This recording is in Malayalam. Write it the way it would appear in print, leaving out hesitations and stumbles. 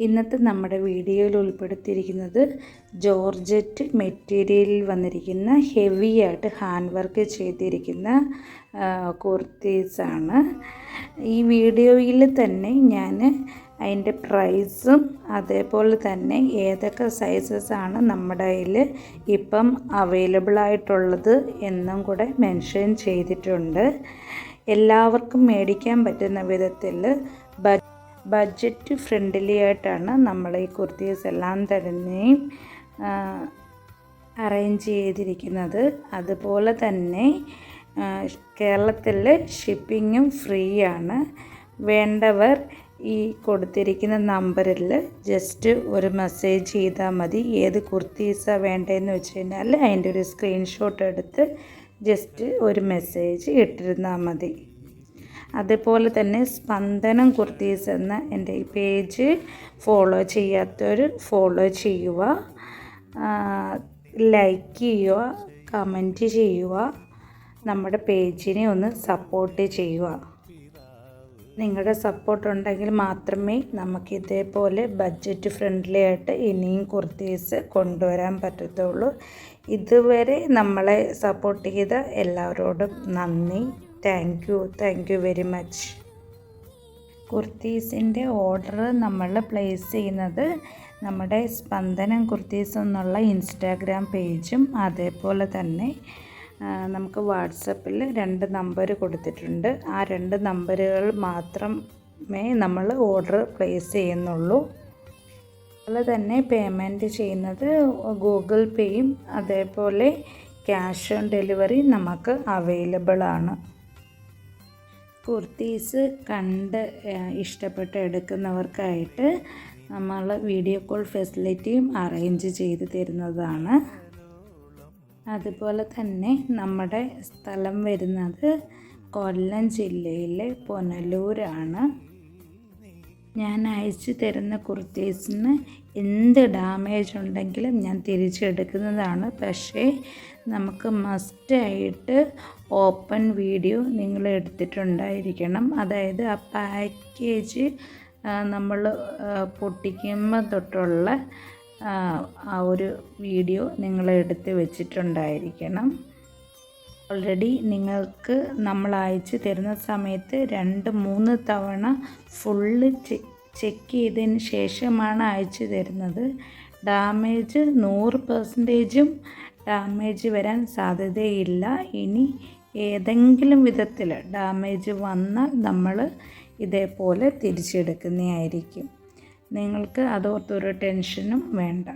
ഇന്നത്തെ നമ്മുടെ വീഡിയോയിൽ ഉൾപ്പെടുത്തിയിരിക്കുന്നത് ജോർജറ്റ് മെറ്റീരിയലിൽ വന്നിരിക്കുന്ന ഹെവി ആയിട്ട് ഹാൻഡ് വർക്ക് ചെയ്തിരിക്കുന്ന കുർത്തീസാണ്. ഈ വീഡിയോയിൽ തന്നെ ഞാൻ അതിൻ്റെ പ്രൈസും അതേപോലെ തന്നെ ഏതൊക്കെ സൈസസ് ആണ് നമ്മുടെ കയ്യിൽ ഇപ്പം അവൈലബിൾ ആയിട്ടുള്ളത് എന്നും കൂടെ മെൻഷൻ ചെയ്തിട്ടുണ്ട്. എല്ലാവർക്കും മേടിക്കാൻ പറ്റുന്ന വിധത്തിൽ ബഡ്ജറ്റ് ഫ്രണ്ട്ലി ആയിട്ടാണ് നമ്മൾ ഈ കുർത്തീസ് എല്ലാം തന്നെയും അറേഞ്ച് ചെയ്തിരിക്കുന്നത്. അതുപോലെ തന്നെ കേരളത്തിൽ ഷിപ്പിങ്ങും ഫ്രീ ആണ്. വേണ്ടവർ ഈ കൊടുത്തിരിക്കുന്ന നമ്പറിൽ ജസ്റ്റ് ഒരു മെസ്സേജ് ചെയ്താൽ മതി. ഏത് കുർത്തീസാണ് വേണ്ടതെന്ന് വെച്ച് കഴിഞ്ഞാൽ അതിൻ്റെ ഒരു സ്ക്രീൻഷോട്ട് എടുത്ത് ജസ്റ്റ് ഒരു മെസ്സേജ് ഇട്ടിരുന്നാൽ മതി. അതുപോലെ തന്നെ സ്പന്ദനം കുർത്തീസ് എന്ന എൻ്റെ ഈ പേജ് ഫോളോ ചെയ്യാത്തവർ ഫോളോ ചെയ്യുക, ലൈക്ക് ചെയ്യുക, കമൻറ്റ് ചെയ്യുക, നമ്മുടെ പേജിനെ ഒന്ന് സപ്പോർട്ട് ചെയ്യുക. നിങ്ങളുടെ സപ്പോർട്ട് ഉണ്ടെങ്കിൽ മാത്രമേ നമുക്ക് ഇതേപോലെ ബഡ്ജറ്റ് ഫ്രണ്ട്ലി ആയിട്ട് ഇനിയും കുർത്തീസ് കൊണ്ടുവരാൻ പറ്റത്തുള്ളൂ. ഇതുവരെ നമ്മളെ സപ്പോർട്ട് ചെയ്ത എല്ലാവരോടും നന്ദി. Thank you very much. കുർത്തീസിൻ്റെ ഓർഡർ നമ്മൾ പ്ലേസ് ചെയ്യുന്നത് നമ്മുടെ സ്പന്ദനം കുർത്തീസ് എന്നുള്ള ഇൻസ്റ്റാഗ്രാം പേജും അതേപോലെ തന്നെ നമുക്ക് വാട്സപ്പിൽ 2 നമ്പർ കൊടുത്തിട്ടുണ്ട്. ആ 2 നമ്പറുകൾ മാത്രമേ നമ്മൾ ഓർഡർ പ്ലേസ് ചെയ്യുന്നുള്ളൂ. അതുപോലെ തന്നെ പേയ്മെൻറ്റ് ചെയ്യുന്നത് ഗൂഗിൾ പേയും അതേപോലെ ക്യാഷ് ഓൺ ഡെലിവറി നമുക്ക് അവൈലബിൾ ആണ്. കുർത്തീസ് കണ്ട് ഇഷ്ടപ്പെട്ട് എടുക്കുന്നവർക്കായിട്ട് നമ്മൾ വീഡിയോ കോൾ ഫെസിലിറ്റിയും അറേഞ്ച് ചെയ്ത് തരുന്നതാണ്. അതുപോലെ തന്നെ നമ്മുടെ സ്ഥലം വരുന്നത് കൊല്ലം ജില്ലയിലെ പുനലൂരാണ്. ഞാൻ അയച്ചു തരുന്ന കുർത്തീസിന് എന്ത് ഡാമേജ് ഉണ്ടെങ്കിലും ഞാൻ തിരിച്ചെടുക്കുന്നതാണ്. പക്ഷേ നമുക്ക് മസ്റ്റായിട്ട് ഓപ്പൺ വീഡിയോ നിങ്ങൾ എടുത്തിട്ടുണ്ടായിരിക്കണം. അതായത് ആ പാക്കേജ് നമ്മൾ പൊട്ടിക്കുമ്പോൾ തൊട്ടുള്ള ആ ഒരു വീഡിയോ നിങ്ങൾ എടുത്ത് വെച്ചിട്ടുണ്ടായിരിക്കണം. ഓൾറെഡി നിങ്ങൾക്ക് നമ്മൾ അയച്ചു തരുന്ന സമയത്ത് 2-3 തവണ ഫുള്ള് ചെക്ക് ചെയ്തതിന് ശേഷമാണ് അയച്ചു തരുന്നത്. ഡാമേജ് 100% ഡാമേജ് വരാൻ സാധ്യതയില്ല. ഇനി ഏതെങ്കിലും വിധത്തിൽ ഡാമേജ് വന്നാൽ നമ്മൾ ഇതേപോലെ തിരിച്ചെടുക്കുന്നതായിരിക്കും. നിങ്ങൾക്ക് അതോർത്തൊരു ടെൻഷനും വേണ്ട.